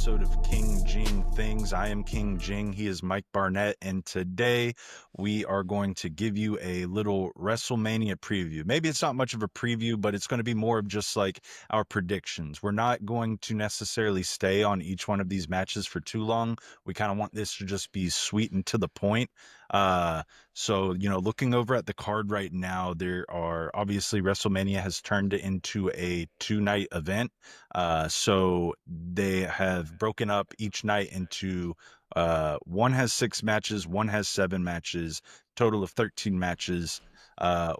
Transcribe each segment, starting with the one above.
episode of King Jing Things. I am King Jing. He is Mike Barnett. And today we are going to give you a little WrestleMania preview. Maybe it's not much of a preview, but it's going to be more of just like our predictions. We're not going to necessarily stay on each one of these matches for too long. We kind of want this to just be sweet and to the point. Looking over at the card right now, there are obviously WrestleMania has turned it into a 2-night event. So they have broken up each night into one has 6 matches, one has 7 matches, total of 13 matches.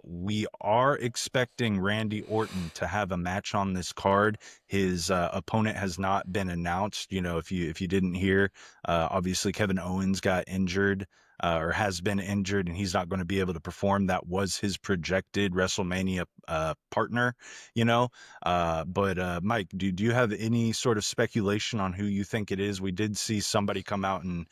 We are expecting Randy Orton to have a match on this card. His opponent has not been announced. You know, if you didn't hear, obviously Kevin Owens got injured. Or has been injured, and he's not going to be able to perform. That was his projected WrestleMania partner, you know. But Mike, do you have any sort of speculation on who you think it is? We did see somebody come out and,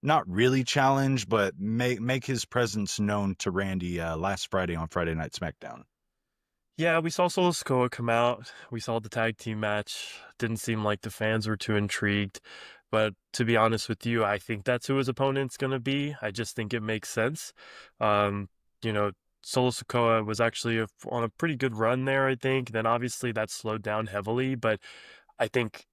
not really challenge, but make his presence known to Randy last Friday on Friday Night SmackDown. Yeah, we saw Solo Sikoa come out. We saw the tag team match. Didn't seem like the fans were too intrigued. But to be honest with you, I think that's who his opponent's going to be. I just think it makes sense. Um, you know, Solo Sikoa was actually on a pretty good run there, I think. Then obviously that slowed down heavily, but I think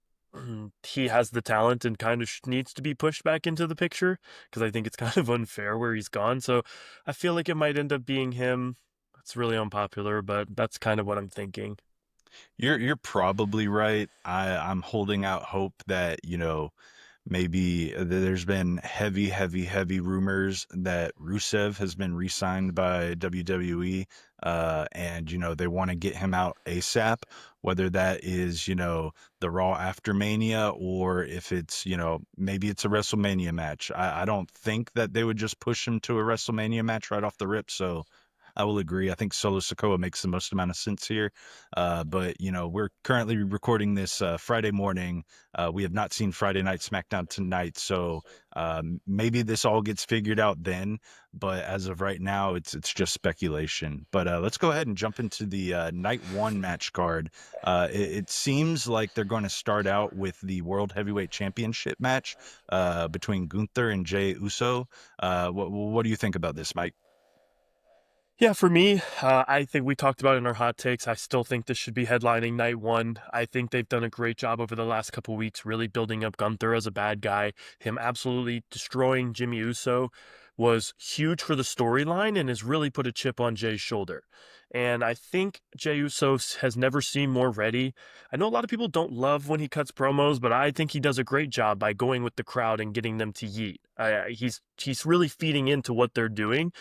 he has the talent and kind of needs to be pushed back into the picture because I think it's kind of unfair where he's gone. So I feel like it might end up being him. It's really unpopular, but that's kind of what I'm thinking. You're probably right. I'm holding out hope that, maybe there's been heavy rumors that Rusev has been re-signed by WWE, and they want to get him out ASAP. Whether that is the Raw after Mania, or if it's maybe it's a WrestleMania match. I don't think that they would just push him to a WrestleMania match right off the rip. So I will agree. I think Solo Sikoa makes the most amount of sense here. But we're currently recording this Friday morning. We have not seen Friday Night SmackDown tonight, so maybe this all gets figured out then. But as of right now, it's just speculation. But let's go ahead and jump into the night one match card. It seems like they're going to start out with the World Heavyweight Championship match between Gunther and Jey Uso. What do you think about this, Mike? Yeah, for me, I think we talked about it in our hot takes. I still think this should be headlining night one. I think they've done a great job over the last couple weeks, really building up Gunther as a bad guy. Him absolutely destroying Jimmy Uso was huge for the storyline and has really put a chip on Jay's shoulder. And I think Jey Uso has never seemed more ready. I know a lot of people don't love when he cuts promos, but I think he does a great job by going with the crowd and getting them to yeet. He's really feeding into what they're doing.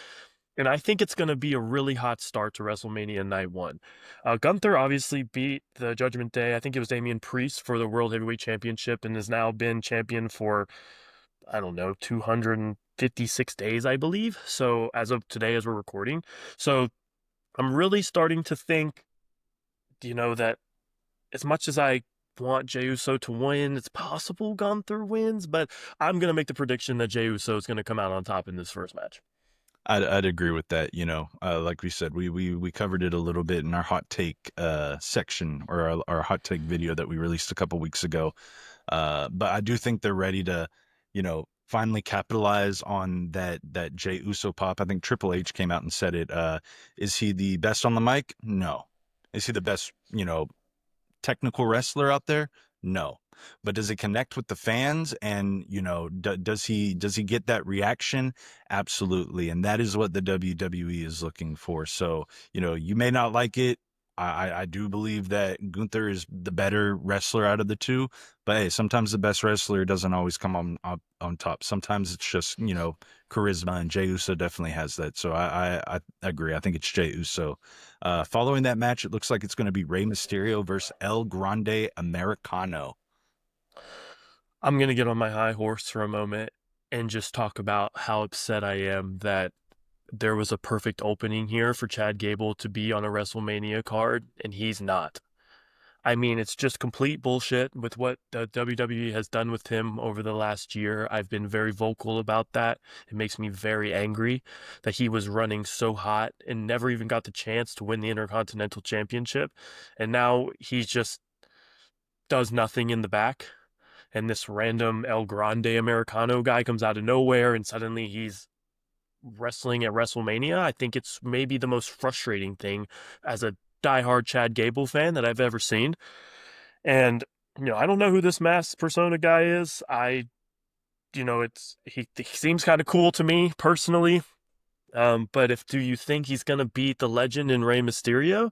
And I think it's going to be a really hot start to WrestleMania Night 1. Gunther obviously beat the Judgment Day. I think it was Damian Priest for the World Heavyweight Championship and has now been champion for, I don't know, 256 days, I believe. So as of today, as we're recording. So I'm really starting to think, that as much as I want Jey Uso to win, it's possible Gunther wins, but I'm going to make the prediction that Jey Uso is going to come out on top in this first match. I'd agree with that. Like we said, we covered it a little bit in our hot take section, or our hot take video that we released a couple weeks ago. But I do think they're ready to, finally capitalize on that Jey Uso pop. I think Triple H came out and said it. Is he the best on the mic? No. Is he the best, technical wrestler out there? No. But does it connect with the fans? And does he get that reaction? Absolutely. And that is what the WWE is looking for. So you may not like it. I do believe that Gunther is the better wrestler out of the two, but hey, sometimes the best wrestler doesn't always come on top. Sometimes it's just charisma, and Jey Uso definitely has that. So I agree. I think it's Jey Uso. Following that match, it looks like it's going to be Rey Mysterio versus El Grande Americano. I'm going to get on my high horse for a moment and just talk about how upset I am that there was a perfect opening here for Chad Gable to be on a WrestleMania card, and he's not. I mean, it's just complete bullshit with what the WWE has done with him over the last year. I've been very vocal about that. It makes me very angry that he was running so hot and never even got the chance to win the Intercontinental Championship. And now he's just does nothing in the back, and this random El Grande Americano guy comes out of nowhere, and suddenly he's wrestling at WrestleMania. I think it's maybe the most frustrating thing as a diehard Chad Gable fan that I've ever seen. And I don't know who this masked persona guy is. It's he seems kind of cool to me personally. But if do you think he's gonna beat the legend in Rey Mysterio?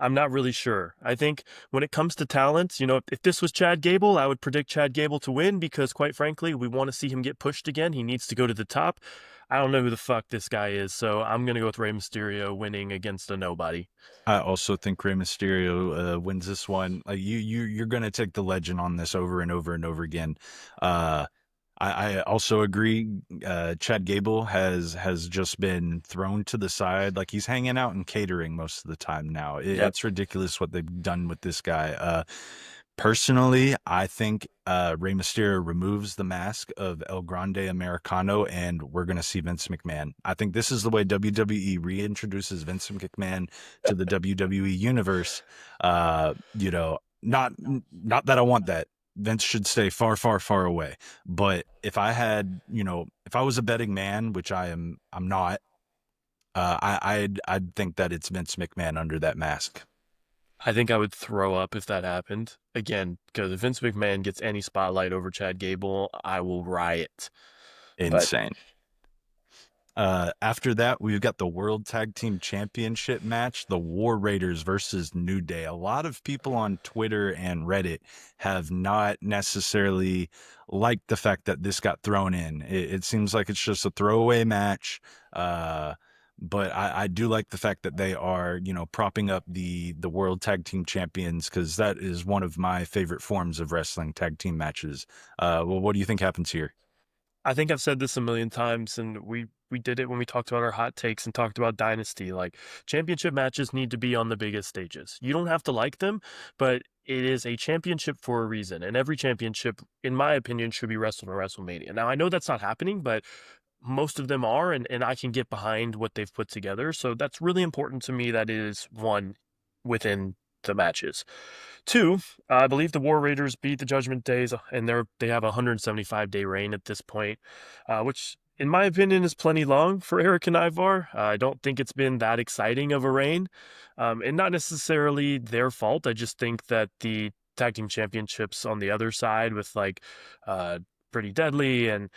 I'm not really sure. I think when it comes to talent, if this was Chad Gable, I would predict Chad Gable to win because, quite frankly, we want to see him get pushed again. He needs to go to the top. I don't know who the fuck this guy is, so I'm going to go with Rey Mysterio winning against a nobody. I also think Rey Mysterio wins this one. Like you're gonna take the legend on this over and over and over again. Uh, I also agree. Chad Gable has just been thrown to the side. Like he's hanging out and catering most of the time now. Yep. It's ridiculous what they've done with this guy. Personally, I think Rey Mysterio removes the mask of El Grande Americano, and we're going to see Vince McMahon. I think this is the way WWE reintroduces Vince McMahon to the WWE Universe. Not that I want that. Vince should stay far, far, far away. But if I had, if I was a betting man, which I'm not. I'd think that it's Vince McMahon under that mask. I think I would throw up if that happened. Again, because if Vince McMahon gets any spotlight over Chad Gable, I will riot. But Insane. After that, we've got the World Tag Team Championship match, the War Raiders versus New Day. A lot of people on Twitter and Reddit have not necessarily liked the fact that this got thrown in. It seems like it's just a throwaway match. But I do like the fact that they are, propping up the World Tag Team Champions because that is one of my favorite forms of wrestling, tag team matches. Well, what do you think happens here? I think I've said this a million times, and we did it when we talked about our hot takes and talked about Dynasty. Like championship matches need to be on the biggest stages. You don't have to like them, but it is a championship for a reason, and every championship, in my opinion, should be wrestled at WrestleMania. Now I know that's not happening, but most of them are, and I can get behind what they've put together. So that's really important to me that it is one within the matches. Two, I believe the War Raiders beat the Judgment Days, and they have a 175-day reign at this point, which in my opinion is plenty long for Eric and Ivar. I don't think it's been that exciting of a reign, and not necessarily their fault. I just think that the tag team championships on the other side with like uh, Pretty Deadly and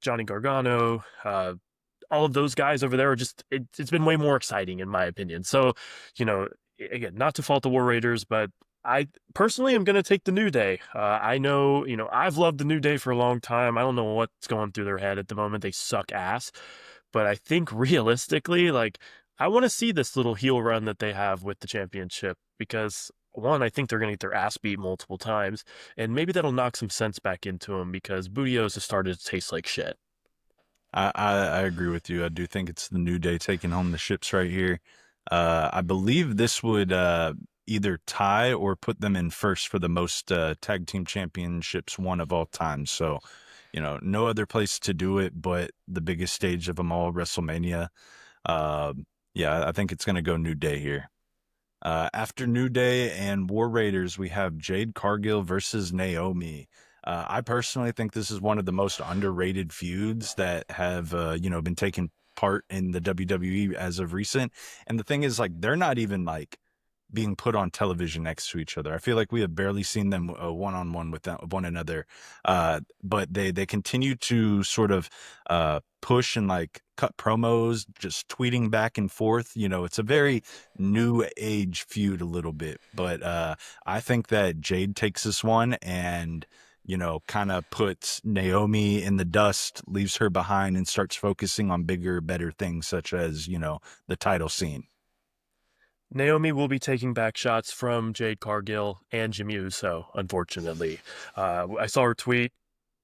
Johnny Gargano, all of those guys over there are just it's been way more exciting in my opinion. So, you know, again, not to fault the War Raiders, but I personally am going to take the New Day. I know, I've loved the New Day for a long time. I don't know what's going through their head at the moment. They suck ass. But I think realistically, like, I want to see this little heel run that they have with the championship because, one, I think they're going to get their ass beat multiple times. And maybe that'll knock some sense back into them because Bootios has started to taste like shit. I agree with you. I do think it's the New Day taking home the ships right here. I believe this would either tie or put them in first for the most tag team championships won of all time. So, no other place to do it but the biggest stage of them all, WrestleMania. Uh, yeah, I think it's going to go New Day here. After New Day and War Raiders, we have Jade Cargill versus Naomi. I personally think this is one of the most underrated feuds that have, been taking part in the WWE as of recent. And the thing is, like, they're not even like being put on television next to each other. I feel like we have barely seen them one on one with one another. But they continue to sort of push and like cut promos, just tweeting back and forth. It's a very new age feud a little bit, but I think that Jade takes this one and kind of puts Naomi in the dust, leaves her behind, and starts focusing on bigger, better things such as the title scene. Naomi will be taking back shots from Jade Cargill and Jimmy Uso, unfortunately. I saw her tweet.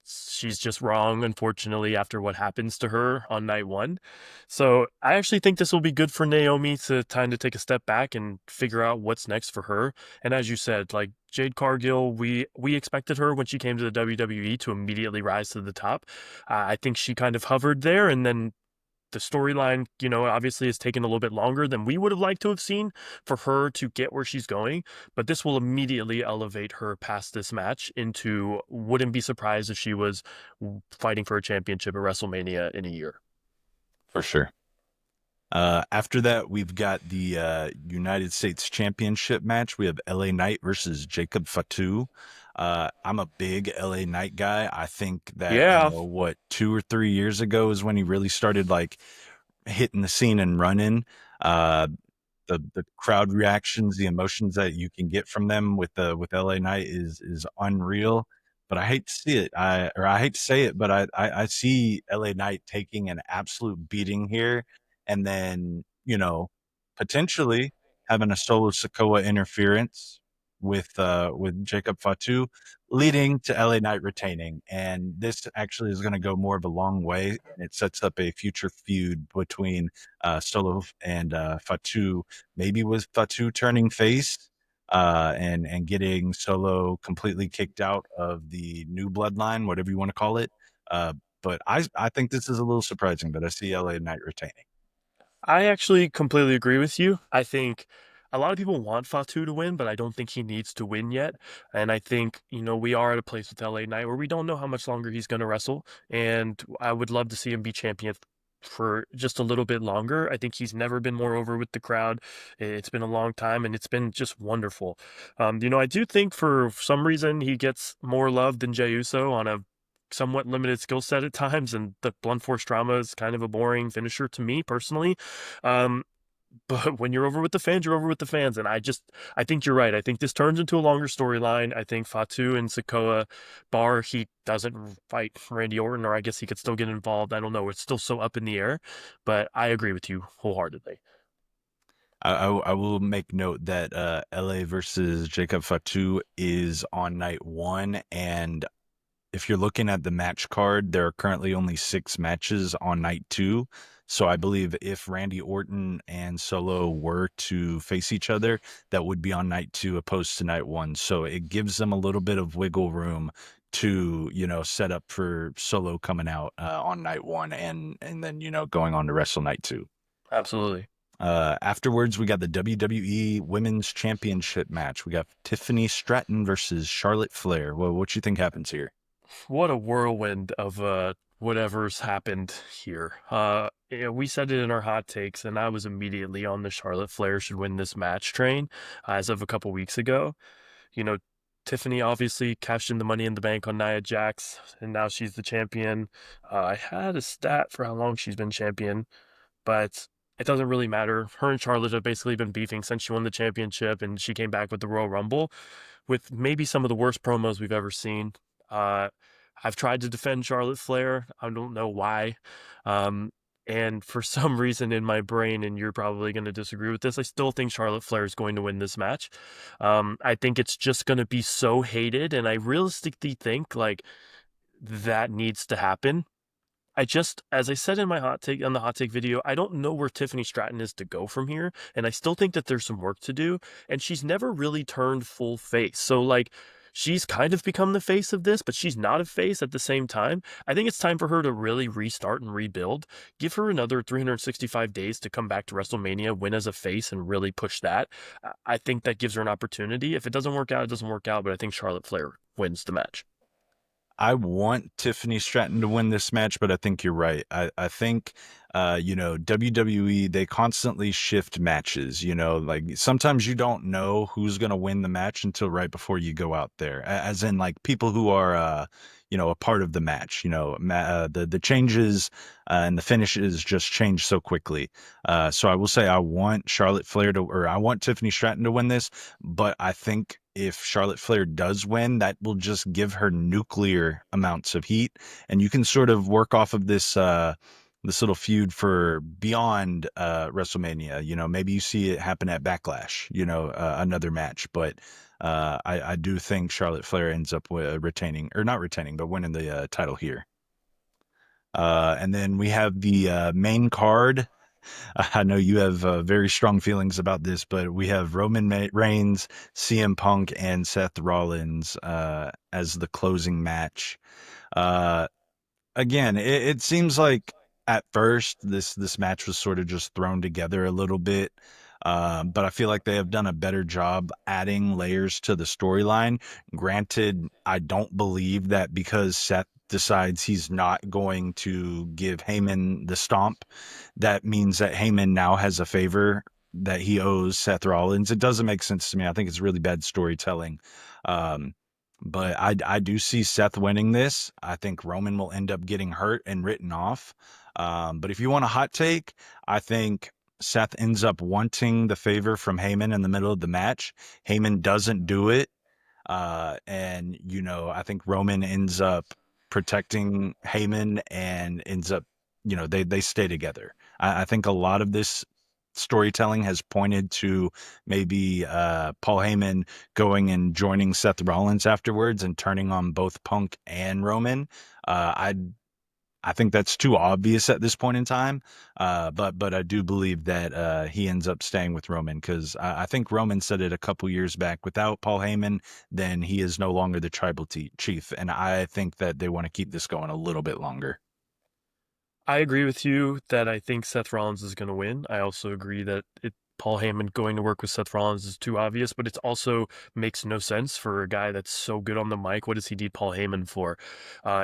She's just wrong, unfortunately, after what happens to her on night one. So I actually think this will be good for Naomi to time to take a step back and figure out what's next for her. And as you said, like Jade Cargill, we expected her when she came to the WWE to immediately rise to the top. I think she kind of hovered there and then the storyline, obviously has taken a little bit longer than we would have liked to have seen for her to get where she's going. But this will immediately elevate her past this match into wouldn't be surprised if she was fighting for a championship at WrestleMania in a year. For sure. After that, we've got the United States Championship match. We have LA Knight versus Jacob Fatu. I'm a big LA Knight guy. I think that, Yeah, what, 2 or 3 years ago is when he really started like hitting the scene and running. Uh, the crowd reactions, the emotions that you can get from them with LA Knight is unreal. But I hate to see it. I hate to say it, but I see LA Knight taking an absolute beating here, and then potentially having a solo Sokoa interference with Jacob Fatu, leading to LA Knight retaining. And this actually is going to go more of a long way, and it sets up a future feud between Solo and Fatu, maybe with Fatu turning face and getting Solo completely kicked out of the new bloodline, whatever you want to call it. But I think this is a little surprising that I see LA Knight retaining. I actually completely agree with you. I think a lot of people want Fatu to win, but I don't think he needs to win yet. And I think, we are at a place with LA Knight where we don't know how much longer he's going to wrestle. And I would love to see him be champion for just a little bit longer. I think he's never been more over with the crowd. It's been a long time and it's been just wonderful. I do think for some reason he gets more love than Jey Uso on a somewhat limited skill set at times, and the blunt force trauma is kind of a boring finisher to me personally. Um, but when you're over with the fans, you're over with the fans, and I think you're right. I think this turns into a longer storyline. I think Fatu and Sikoa, bar he doesn't fight Randy Orton, or I guess he could still get involved. I don't know. It's still so up in the air, but I agree with you wholeheartedly. I will make note that LA versus Jacob Fatu is on night one, and if you're looking at the match card, there are currently only 6 matches on night two. So I believe if Randy Orton and Solo were to face each other, that would be on night two opposed to night one. So it gives them a little bit of wiggle room to, set up for Solo coming out on night one and then, going on to Wrestle night two. Absolutely. Afterwards, we got the WWE Women's Championship match. We got Tiffany Stratton versus Charlotte Flair. Well, what you think happens here? What a whirlwind of whatever's happened here. Yeah, we said it in our hot takes, and I was immediately on the Charlotte Flair should win this match train as of a couple weeks ago. You know, Tiffany obviously cashed in the Money in the Bank on Nia Jax, and now she's the champion. I had a stat for how long she's been champion, but it doesn't really matter. Her and Charlotte have basically been beefing since she won the championship, and she came back with the Royal Rumble with maybe some of the worst promos we've ever seen. Uh, I've tried to defend Charlotte Flair. I don't know why. Um, and for some reason in my brain, and you're probably going to disagree with this, I still think Charlotte Flair is going to win this match. I think it's just going to be so hated, and I realistically think like that needs to happen. As I said in my hot take on the hot take video, I don't know where Tiffany Stratton is to go from here. And I still think that there's some work to do. And she's never really turned full face. So, like, she's kind of become the face of this, but she's not a face at the same time. I think it's time for her to really restart and rebuild. Give her another 365 days to come back to WrestleMania, win as a face, and really push that. I think that gives her an opportunity. If it doesn't work out, it doesn't work out. But I think Charlotte Flair wins the match. I want Tiffany Stratton to win this match, but I think you're right. I think, WWE, they constantly shift matches. Like sometimes you don't know who's going to win the match until right before you go out there, as in like people who are, a part of the match. The changes and the finishes just change so quickly. So I will say I want I want Tiffany Stratton to win this, but I think if Charlotte Flair does win, that will just give her nuclear amounts of heat, and you can sort of work off of this little feud for beyond WrestleMania. Maybe you see it happen at Backlash. Another match, but I do think Charlotte Flair ends up retaining, or not retaining, but winning the title here. And then we have the main card. I know you have very strong feelings about this, but we have Reigns, CM Punk, and Seth Rollins as the closing match. Uh, Again, it seems like at first this match was sort of just thrown together a little bit. But I feel like they have done a better job adding layers to the storyline. Granted, I don't believe that because Seth decides he's not going to give Heyman the stomp, that means that Heyman now has a favor that he owes Seth Rollins. It doesn't make sense to me. I think it's really bad storytelling. Um, but I do see Seth winning this. I think Roman will end up getting hurt and written off. But if you want a hot take, I think Seth ends up wanting the favor from Heyman in the middle of the match. Heyman doesn't do it. And I think Roman ends up protecting Heyman and ends up, they stay together. I think a lot of this storytelling has pointed to maybe Paul Heyman going and joining Seth Rollins afterwards and turning on both Punk and Roman. I think that's too obvious at this point in time. But I do believe that he ends up staying with Roman because I think Roman said it a couple years back. Without Paul Heyman, then he is no longer the tribal chief, and I think that they want to keep this going a little bit longer. I agree with you that I think Seth Rollins is going to win. I also agree that Paul Heyman going to work with Seth Rollins is too obvious, but it also makes no sense for a guy that's so good on the mic. What does he need Paul Heyman for?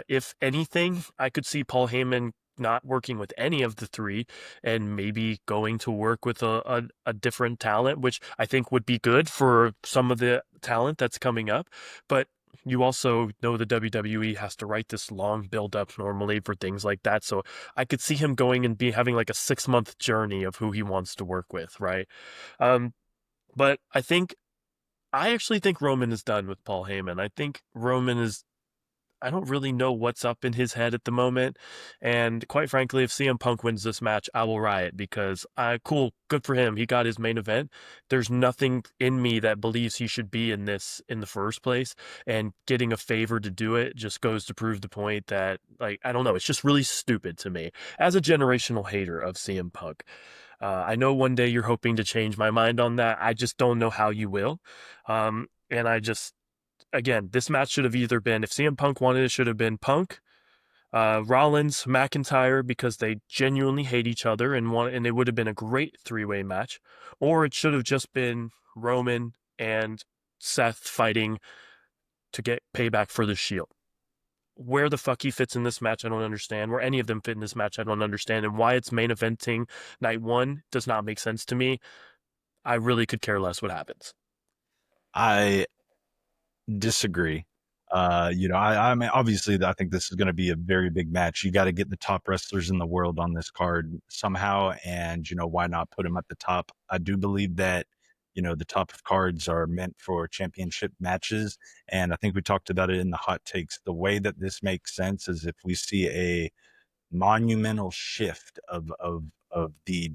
If anything, I could see Paul Heyman not working with any of the three and maybe going to work with a different talent, which I think would be good for some of the talent that's coming up. But you also know the WWE has to write this long build up normally for things like that. So I could see him going and be having like a 6 month journey of who he wants to work with, right? Um, but I actually think Roman is done with Paul Heyman. I think Roman is I don't really know what's up in his head at the moment. And quite frankly, if CM Punk wins this match, I will riot because cool, good for him. He got his main event. There's nothing in me that believes he should be in this in the first place. And getting a favor to do it just goes to prove the point that, like, I don't know, it's just really stupid to me as a generational hater of CM Punk. I know one day you're hoping to change my mind on that. I just don't know how you will. And I just again, this match should have either been, if CM Punk wanted it, should have been Punk, Rollins, McIntyre, because they genuinely hate each other and it would have been a great three-way match, or it should have just been Roman and Seth fighting to get payback for the Shield. Where the fuck he fits in this match, I don't understand. Where any of them fit in this match, I don't understand. And why it's main eventing night one does not make sense to me. I really could care less what happens. I disagree. I mean, obviously, I think this is going to be a very big match. You got to get the top wrestlers in the world on this card somehow, and why not put them at the top? I do believe that the top of cards are meant for championship matches, and I think we talked about it in the hot takes. The way that this makes sense is if we see a monumental shift of the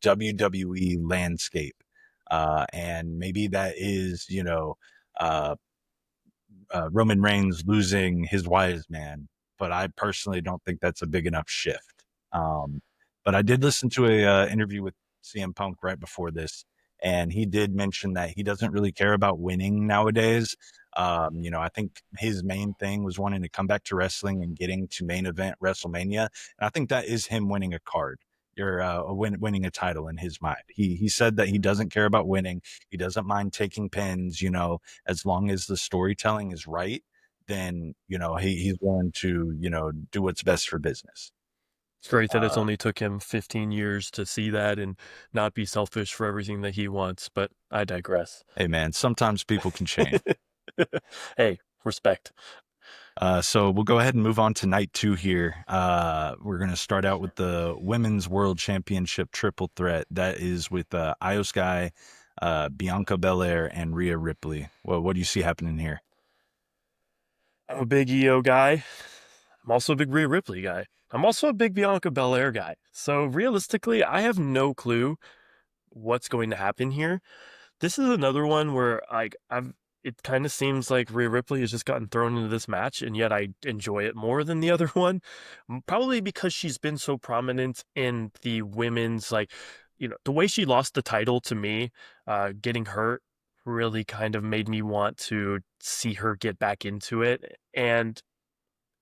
WWE landscape, and maybe that is Uh, Roman Reigns losing his wise man, but I personally don't think that's a big enough shift. But I did listen to a interview with CM Punk right before this, and he did mention that he doesn't really care about winning nowadays. I think his main thing was wanting to come back to wrestling and getting to main event WrestleMania. And I think that is him winning a card. You're winning a title in his mind. He said that he doesn't care about winning. He doesn't mind taking pins. As long as the storytelling is right, then he's willing to do what's best for business. It's great that it's Uh, only took him 15 years to see that and not be selfish for everything that he wants, but I digress. hey man, sometimes people can change. Hey, respect. So we'll go ahead and move on to night two here. We're going to start out with the Women's World Championship triple threat. That is with Io Sky, Bianca Belair, and Rhea Ripley. Well, what do you see happening here? I'm a big EO guy. I'm also a big Rhea Ripley guy. I'm also a big Bianca Belair guy. So realistically, I have no clue what's going to happen here. This is another one where it kind of seems like Rhea Ripley has just gotten thrown into this match, and yet I enjoy it more than the other one. Probably because she's been so prominent in the women's, like, the way she lost the title to me, getting hurt really kind of made me want to see her get back into it. And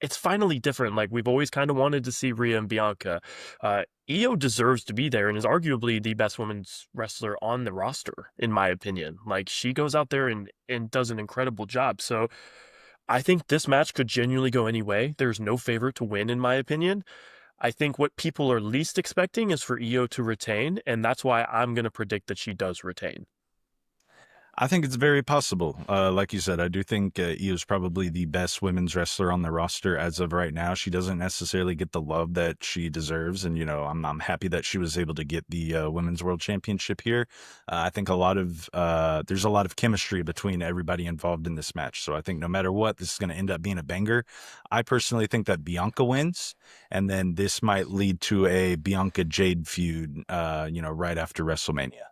it's finally different. Like we've always kind of wanted to see Rhea and Bianca. Io deserves to be there and is arguably the best women's wrestler on the roster, in my opinion. Like she goes out there and does an incredible job. So I think this match could genuinely go any way. There's no favorite to win, in my opinion. I think what people are least expecting is for Io to retain, and that's why I'm going to predict that she does retain. I think it's very possible. Like you said, I do think Io is probably the best women's wrestler on the roster as of right now. She doesn't necessarily get the love that she deserves, and I'm happy that she was able to get the women's world championship here. I think there's a lot of chemistry between everybody involved in this match. So I think no matter what, this is going to end up being a banger. I personally think that Bianca wins, and then this might lead to a Bianca Jade feud. Right after WrestleMania.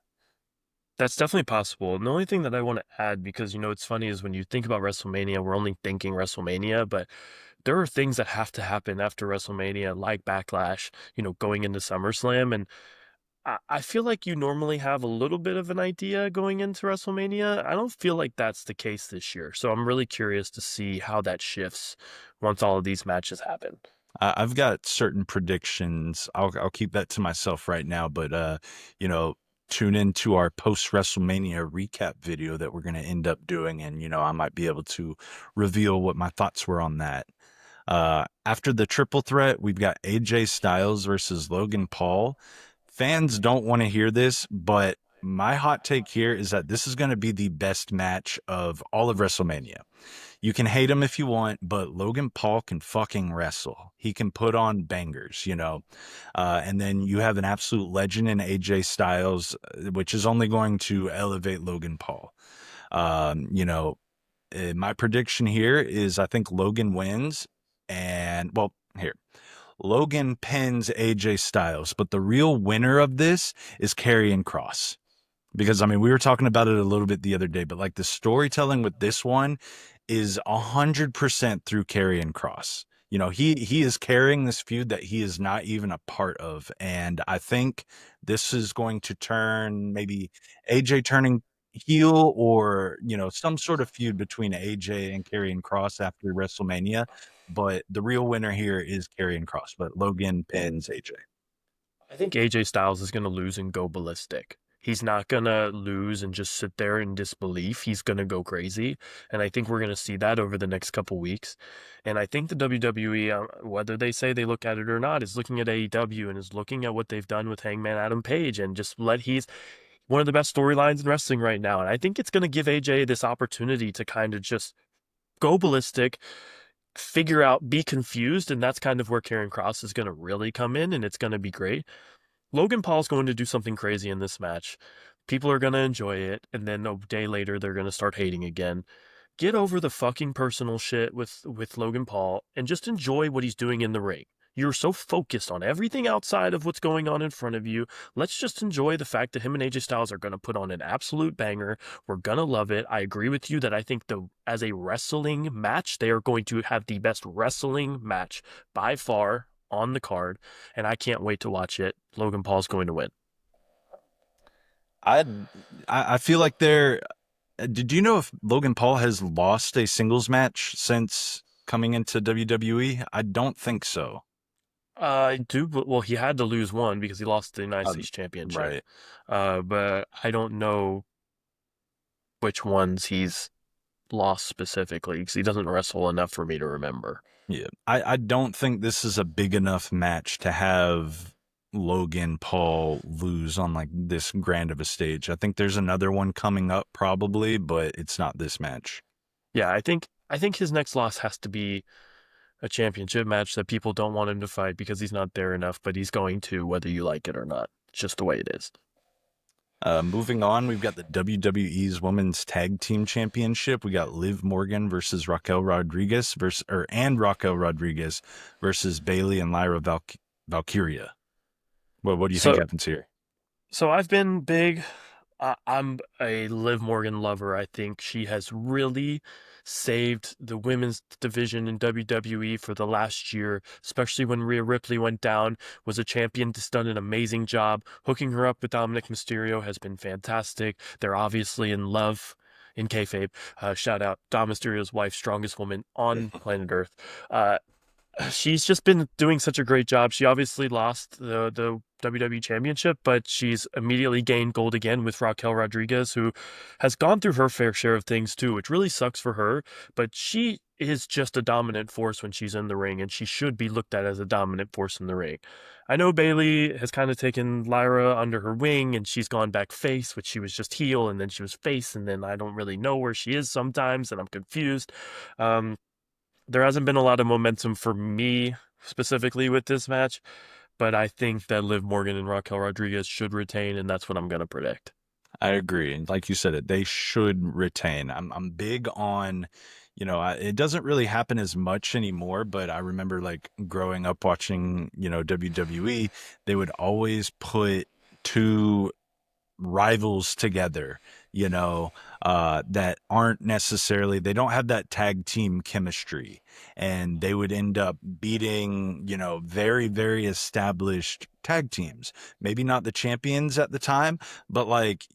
That's definitely possible. And the only thing that I want to add, because it's funny, is when you think about WrestleMania, we're only thinking WrestleMania, but there are things that have to happen after WrestleMania, like Backlash, going into SummerSlam. And I feel like you normally have a little bit of an idea going into WrestleMania. I don't feel like that's the case this year. So I'm really curious to see how that shifts once all of these matches happen. I've got certain predictions. I'll keep that to myself right now, but you know, tune into our post WrestleMania recap video that we're going to end up doing, and I might be able to reveal what my thoughts were on that. After the triple threat, we've got AJ Styles versus Logan Paul. Fans don't want to hear this, but my hot take here is that this is going to be the best match of all of WrestleMania. You can hate him if you want, but Logan Paul can fucking wrestle. He can put on bangers. And then you have an absolute legend in AJ Styles, which is only going to elevate Logan Paul. My prediction here is I think Logan wins. And, well, here. Logan pins AJ Styles, but the real winner of this is Karrion Kross. Because I mean, we were talking about it a little bit the other day, but like the storytelling with this one is 100% through Karrion Kross. He is carrying this feud that he is not even a part of, and I think this is going to turn maybe AJ turning heel, or some sort of feud between AJ and Karrion Kross after WrestleMania. But the real winner here is Karrion Kross, but Logan pins AJ. I think AJ Styles is going to lose and go ballistic. He's not going to lose and just sit there in disbelief. He's going to go crazy. And I think we're going to see that over the next couple weeks. And I think the WWE, whether they say they look at it or not, is looking at AEW and is looking at what they've done with Hangman Adam Page and he's one of the best storylines in wrestling right now. And I think it's going to give AJ this opportunity to kind of just go ballistic, figure out, be confused. And that's kind of where Karen Cross is going to really come in, and it's going to be great. Logan Paul's going to do something crazy in this match. People are going to enjoy it, and then a day later they're going to start hating again. Get over the fucking personal shit with Logan Paul and just enjoy what he's doing in the ring. You're so focused on everything outside of what's going on in front of you. Let's just enjoy the fact that him and AJ Styles are going to put on an absolute banger. We're going to love it. I agree with you that I think as a wrestling match, they are going to have the best wrestling match by far on the card, and I can't wait to watch it. Logan Paul's going to win. I I feel like they're. Did you know if Logan Paul has lost a singles match since coming into WWE? I don't think so. I do. Well, he had to lose one because he lost the United States Championship. Right. But I don't know which ones he's lost specifically because he doesn't wrestle enough for me to remember. Yeah. I don't think this is a big enough match to have Logan Paul lose on like this grand of a stage. I think there's another one coming up probably, but it's not this match. Yeah, I think his next loss has to be a championship match that people don't want him to fight because he's not there enough, but he's going to, whether you like it or not. It's just the way it is. Moving on, we've got the WWE's Women's Tag Team Championship. We got Liv Morgan versus Raquel Rodriguez Raquel Rodriguez versus Bailey and Lyra Valkyria. Well, what do you think So happens here? So I've been big. I'm a Liv Morgan lover. I think she has really saved the women's division in WWE for the last year, especially when Rhea Ripley went down, was a champion, just done an amazing job. Hooking her up with Dominic Mysterio has been fantastic. They're obviously in love in kayfabe. Shout out Dom Mysterio's wife, strongest woman on planet Earth. She's just been doing such a great job. She obviously lost the WWE Championship, but she's immediately gained gold again with Raquel Rodriguez, who has gone through her fair share of things too, which really sucks for her. But she is just a dominant force when she's in the ring, and she should be looked at as a dominant force in the ring. I know Bayley has kind of taken Lyra under her wing, and she's gone back face, which she was just heel, and then she was face, and then I don't really know where she is sometimes, and I'm confused. Um, there hasn't been a lot of momentum for me specifically with this match, but I think that Liv Morgan and Raquel Rodriguez should retain, and that's what I'm going to predict. I agree. And like you said, they should retain. I'm big on, it doesn't really happen as much anymore, but I remember like growing up watching, WWE, they would always put two rivals together, that aren't necessarily, they don't have that tag team chemistry, and they would end up beating, very, very established tag teams. Maybe not the champions at the time, but like,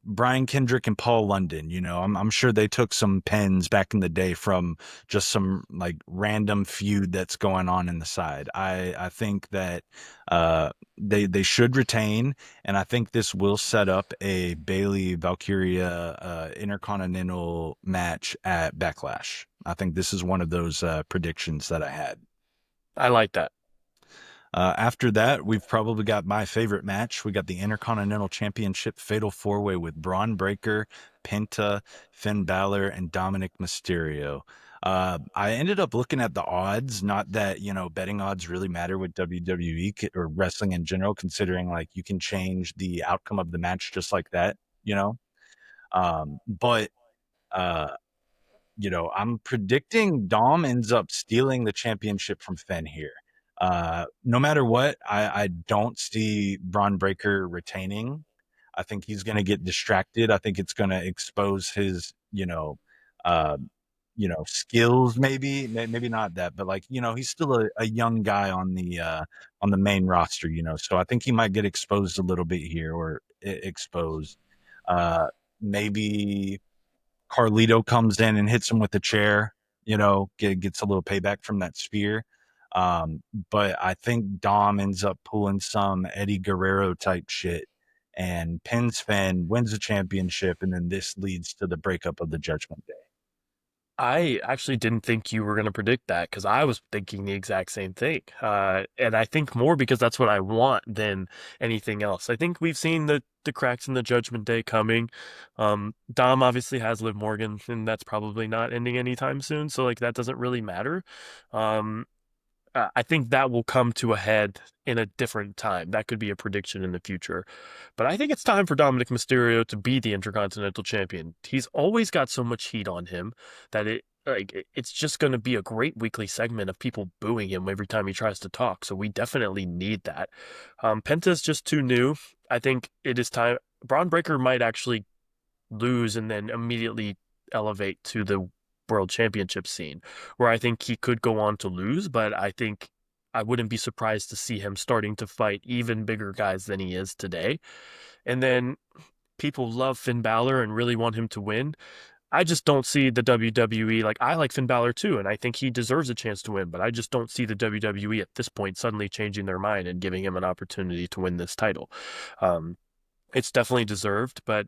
Brian Kendrick and Paul London, I'm sure they took some pens back in the day from just some like random feud that's going on in the side. I think that they should retain, and I think this will set up a Bailey Valkyria Intercontinental match at Backlash. I think this is one of those predictions that I had. I like that. After that, we've probably got my favorite match. We got the Intercontinental Championship Fatal Four Way with Braun Breaker, Penta, Finn Balor, and Dominic Mysterio. I ended up looking at the odds. Not that, betting odds really matter with WWE or wrestling in general, considering like you can change the outcome of the match just like that, you know. But uh, I'm predicting Dom ends up stealing the championship from Finn here. No matter what, I don't see Braun Breaker retaining. I think he's going to get distracted. I think it's going to expose his, uh, skills. Maybe not that, but like, he's still a young guy on the main roster. So I think he might get exposed a little bit here, or exposed. Uh, Maybe Carlito comes in and hits him with the chair, gets a little payback from that spear. But I think Dom ends up pulling some Eddie Guerrero type shit and pins Finn, wins the championship, and then this leads to the breakup of the Judgment Day. I actually didn't think you were going to predict that because I was thinking the exact same thing. And I think more because that's what I want than anything else. I think we've seen the cracks in the Judgment Day coming. Dom obviously has Liv Morgan, and that's probably not ending anytime soon. So like that doesn't really matter. Um, I think that will come to a head in a different time. That could be a prediction in the future. But I think it's time for Dominic Mysterio to be the Intercontinental Champion. He's always got so much heat on him that it's just going to be a great weekly segment of people booing him every time he tries to talk. So we definitely need that. Penta's just too new. I think it is time. Braun Breaker might actually lose and then immediately elevate to the world championship scene, where I think he could go on to lose, but I think I wouldn't be surprised to see him starting to fight even bigger guys than he is today. And then people love Finn Balor and really want him to win. I just don't see the WWE, like I like Finn Balor too, and I think he deserves a chance to win, but I just don't see the WWE at this point suddenly changing their mind and giving him an opportunity to win this title. Um, it's definitely deserved, but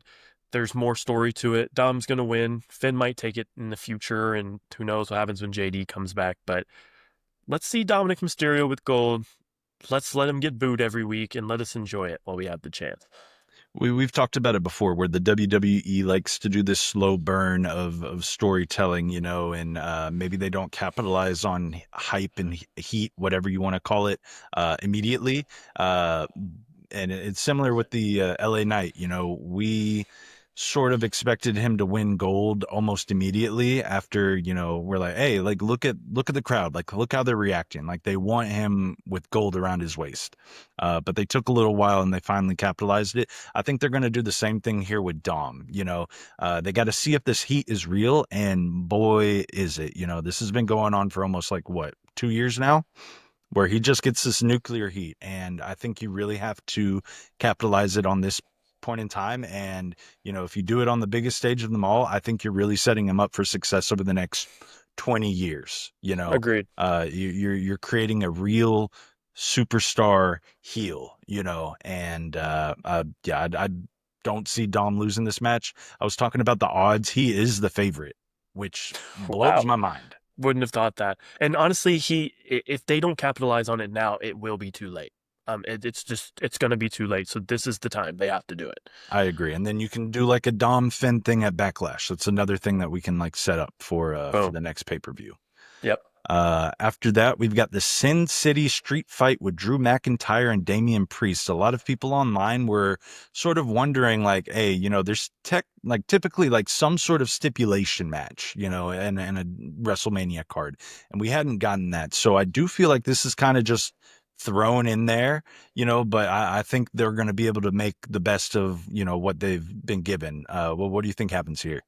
there's more story to it. Dom's going to win. Finn might take it in the future, and who knows what happens when JD comes back. But let's see Dominic Mysterio with gold. Let's let him get booed every week and let us enjoy it while we have the chance. We've talked about it before, where the WWE likes to do this slow burn of storytelling, and maybe they don't capitalize on hype and heat, whatever you want to call it, immediately. And it's similar with the LA Knight. We sort of expected him to win gold almost immediately after, we're like, hey, like look at the crowd, like look how they're reacting, like they want him with gold around his waist. But they took a little while and they finally capitalized it. I think they're going to do the same thing here with Dom. They got to see if this heat is real, and boy, is it. This has been going on for almost like what, 2 years now, where he just gets this nuclear heat. And I think you really have to capitalize it on this point in time. And, if you do it on the biggest stage of them all, I think you're really setting him up for success over the next 20 years, you know. Agreed. You're creating a real superstar heel, you know, and yeah, I don't see Dom losing this match. I was talking about the odds. He is the favorite, which blows Wow. my mind. Wouldn't have thought that. And honestly, if they don't capitalize on it now, it will be too late. It's going to be too late. So this is the time they have to do it. I agree. And then you can do like a Dom Finn thing at Backlash. That's another thing that we can like set up for Boom. the next pay-per-view. Yep. After that, we've got the Sin City Street Fight with Drew McIntyre and Damian Priest. A lot of people online were sort of wondering, like, hey, you know, there's typically like some sort of stipulation match, you know, and a WrestleMania card, and we hadn't gotten that. So I do feel like this is kind of just thrown in there, you know, but I think they're going to be able to make the best of, you know, what they've been given. Well, what do you think happens here?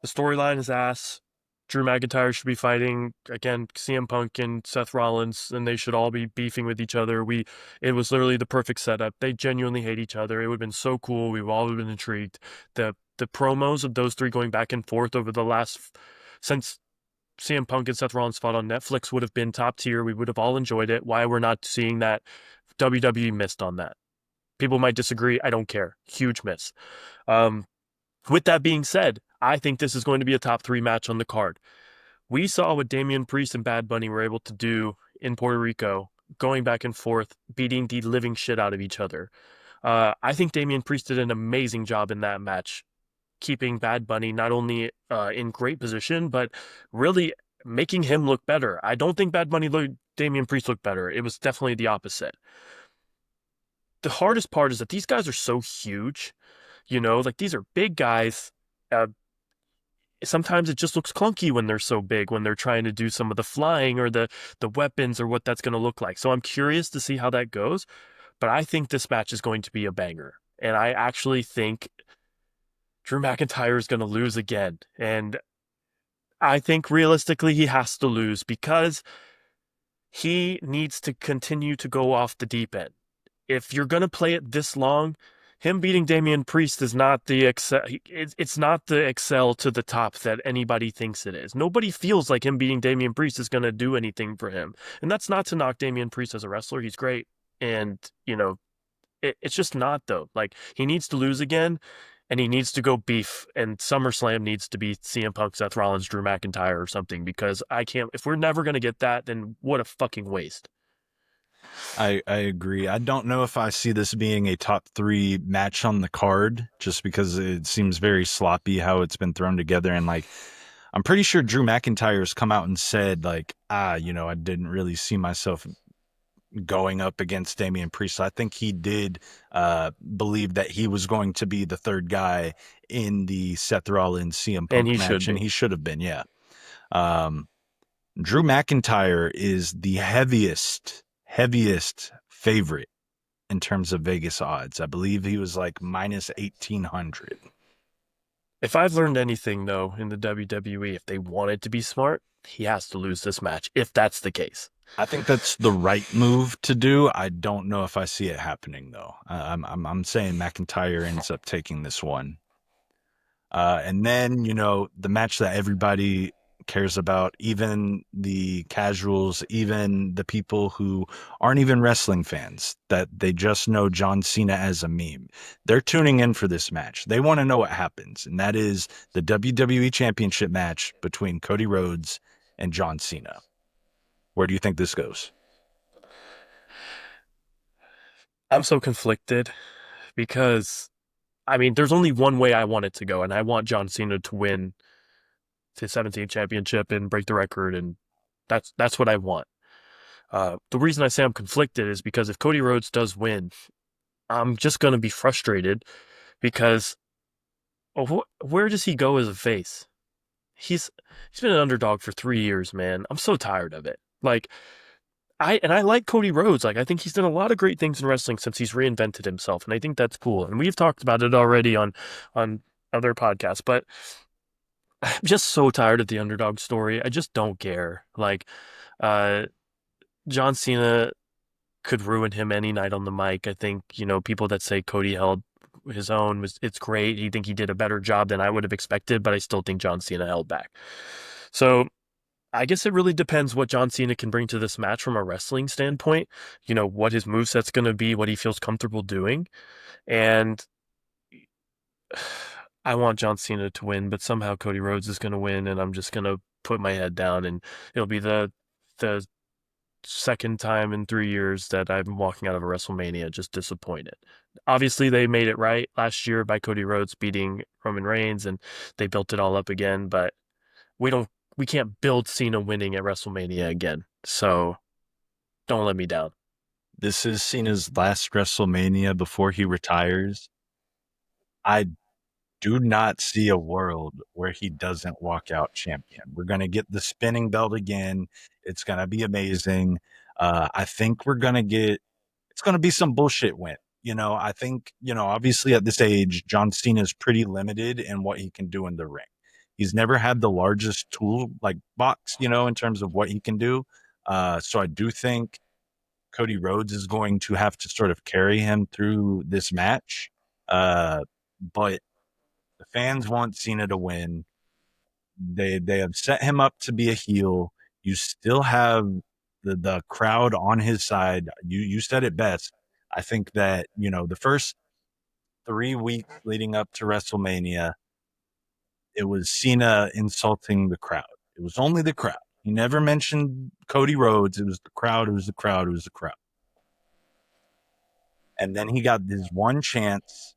The storyline is ass. Drew McIntyre should be fighting again CM Punk and Seth Rollins, and they should all be beefing with each other. It was literally the perfect setup. They genuinely hate each other. It would have been so cool. We've all been intrigued. The promos of those three going back and forth over the last since CM Punk and Seth Rollins fought on Netflix would have been top tier. We would have all enjoyed it. Why we're not seeing that? WWE missed on that. People might disagree. I don't care. Huge miss. Um, with that being said, I think this is going to be a top three match on the card. We saw what Damian Priest and Bad Bunny were able to do in Puerto Rico, going back and forth, beating the living shit out of each other. I think Damian Priest did an amazing job in that match, keeping Bad Bunny not only in great position, but really making him look better. I don't think Damian Priest looked better. It was definitely the opposite. The hardest part is that these guys are so huge, like these are big guys. Uh, Sometimes it just looks clunky when they're so big, when they're trying to do some of the flying or the weapons or what that's going to look like. So I'm curious to see how that goes, but I think this match is going to be a banger. And I actually think Drew McIntyre is going to lose again. And I think realistically he has to lose because he needs to continue to go off the deep end. If you're going to play it this long, him beating Damian Priest is not the excel. It's not the excel to the top that anybody thinks it is. Nobody feels like him beating Damian Priest is going to do anything for him. And that's not to knock Damian Priest as a wrestler. He's great. And, it's just not, though. Like, he needs to lose again, and he needs to go beef. And SummerSlam needs to be CM Punk, Seth Rollins, Drew McIntyre or something, because I can't. If we're never going to get that, then what a fucking waste. I agree. I don't know if I see this being a top three match on the card, just because it seems very sloppy how it's been thrown together. And like, I'm pretty sure Drew McIntyre has come out and said like, you know, I didn't really see myself going up against Damian Priest. I think he did believe that he was going to be the third guy in the Seth Rollins CM And Punk he should match, and be. he should have been, yeah. Um, Drew McIntyre is the heaviest favorite in terms of Vegas odds. I believe he was like minus 1,800. If I've learned anything, though, in the WWE, if they wanted to be smart, he has to lose this match, if that's the case. I think that's the right move to do. I don't know if I see it happening though. I'm saying McIntyre ends up taking this one. And then, you know, the match that everybody cares about, even the casuals, even the people who aren't even wrestling fans, that they just know John Cena as a meme. They're tuning in for this match. They want to know what happens, and that is the WWE Championship match between Cody Rhodes and John Cena. Where do you think this goes? I'm so conflicted because, I mean, there's only one way I want it to go, and I want John Cena to win his 17th championship and break the record, and that's what I want. The reason I say I'm conflicted is because if Cody Rhodes does win, I'm just going to be frustrated because where does he go as a face? He's been an underdog for 3 years, man. I'm so tired of it. Like I like Cody Rhodes. Like I think he's done a lot of great things in wrestling since he's reinvented himself, and I think that's cool. And we've talked about it already on other podcasts, but I'm just so tired of the underdog story. I just don't care. Like uh John Cena could ruin him any night on the mic. I think, people that say Cody held his own it's great. He think he did a better job than I would have expected, but I still think John Cena held back. So I guess it really depends what John Cena can bring to this match from a wrestling standpoint. What his moveset's going to be, what he feels comfortable doing. And I want John Cena to win, but somehow Cody Rhodes is going to win, and I'm just going to put my head down, and it'll be the second time in 3 years that I'm walking out of a WrestleMania just disappointed. Obviously, they made it right last year by Cody Rhodes beating Roman Reigns, and they built it all up again. But we don't, we can't build Cena winning at WrestleMania again. So don't let me down. This is Cena's last WrestleMania before he retires. I do not see a world where he doesn't walk out champion. We're going to get the spinning belt again. It's going to be amazing. I think we're going to get, it's going to be some bullshit win. I think, obviously at this age, John Cena is pretty limited in what he can do in the ring. He's never had the largest tool like box, in terms of what he can do. So I do think Cody Rhodes is going to have to sort of carry him through this match. But the fans want Cena to win. They have set him up to be a heel. You still have the crowd on his side. You said it best. I think that the first 3 weeks leading up to WrestleMania, it was Cena insulting the crowd. It was only the crowd. He never mentioned Cody Rhodes. It was the crowd. It was the crowd. It was the crowd. And then he got this one chance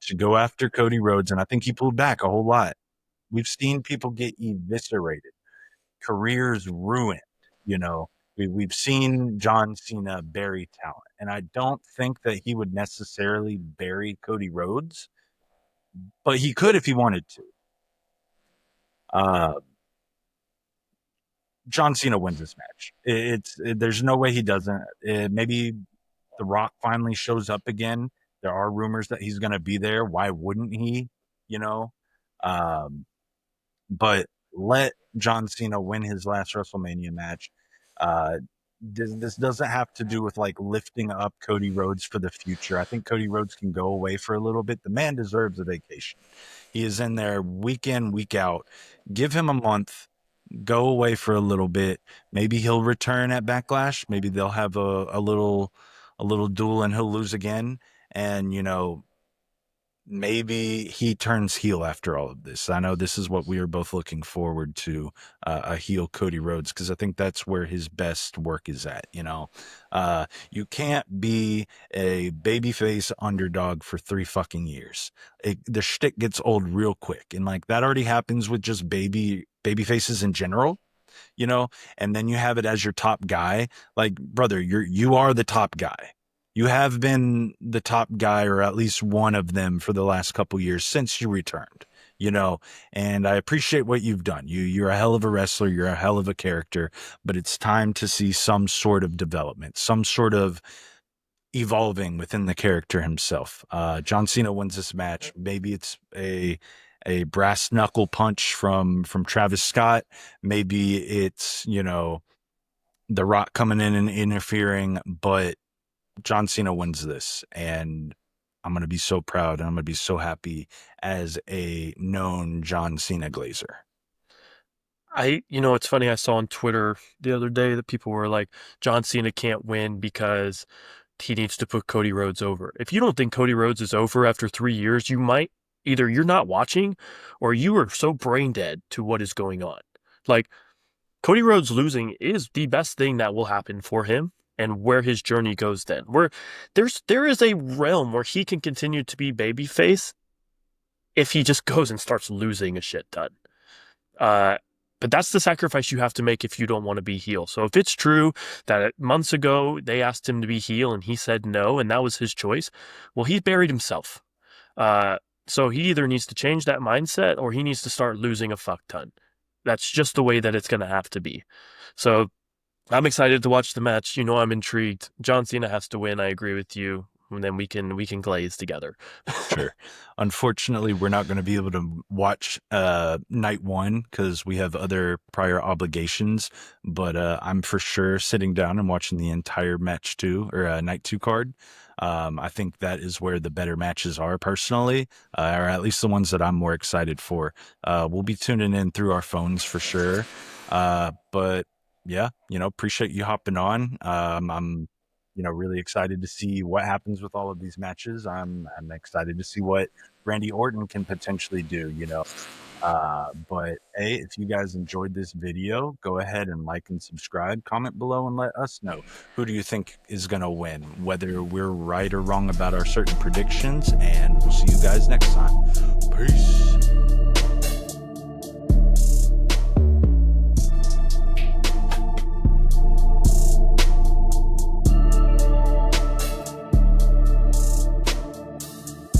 to go after Cody Rhodes, and I think he pulled back a whole lot. We've seen people get eviscerated, careers ruined. You know, we've seen John Cena bury talent, and I don't think that he would necessarily bury Cody Rhodes, but he could if he wanted to. Uh, John Cena wins this match. There's no way he doesn't. Maybe The Rock finally shows up again. There are rumors that he's going to be there. Why wouldn't he? You know, um, but let John Cena win his last WrestleMania match. Uh, this doesn't have to do with like lifting up Cody Rhodes for the future. I think Cody Rhodes can go away for a little bit. The man deserves a vacation. He is in there week in, week out. Give him a month, go away for a little bit. Maybe he'll return at Backlash. Maybe they'll have a little duel and he'll lose again. And maybe he turns heel after all of this. I know this is what we are both looking forward to, a heel Cody Rhodes, because I think that's where his best work is at. You can't be a babyface underdog for 3 fucking years. The shtick gets old real quick, and like that already happens with just baby faces in general, you know, and then you have it as your top guy. Like, brother, you are the top guy. You have been the top guy, or at least one of them, for the last couple years since you returned, you know, and I appreciate what you've done. You're a hell of a wrestler, you're a hell of a character, but it's time to see some sort of development, some sort of evolving within the character himself. John Cena wins this match. Maybe it's a brass knuckle punch from Travis Scott. Maybe it's The Rock coming in and interfering, but John Cena wins this, and I'm gonna be so proud and I'm gonna be so happy as a known John Cena glazer. It's funny. I saw on Twitter the other day that people were like, John Cena can't win because he needs to put Cody Rhodes over. If you don't think Cody Rhodes is over after 3 years, you might either you're not watching or you are so brain dead to what is going on. Like, Cody Rhodes losing is the best thing that will happen for him and where his journey goes then. Where there is a realm where he can continue to be babyface if he just goes and starts losing a shit ton. Uh, but that's the sacrifice you have to make if you don't want to be heel. So if it's true that months ago they asked him to be heel and he said no, and that was his choice, well, he's buried himself. Uh, so he either needs to change that mindset or he needs to start losing a fuck ton. That's just the way that it's going to have to be. So I'm excited to watch the match. I'm intrigued. John Cena has to win. I agree with you. And then we can glaze together. Sure. Unfortunately, we're not going to be able to watch night one because we have other prior obligations. But I'm for sure sitting down and watching the entire match two, or night two card. I think that is where the better matches are, personally, or at least the ones that I'm more excited for. We'll be tuning in through our phones for sure. But yeah, appreciate you hopping on. I'm really excited to see what happens with all of these matches. I'm excited to see what Randy Orton can potentially do. But hey, if you guys enjoyed this video, go ahead and like and subscribe, comment below, and let us know who do you think is going to win, whether we're right or wrong about our certain predictions. And we'll see you guys next time. Peace.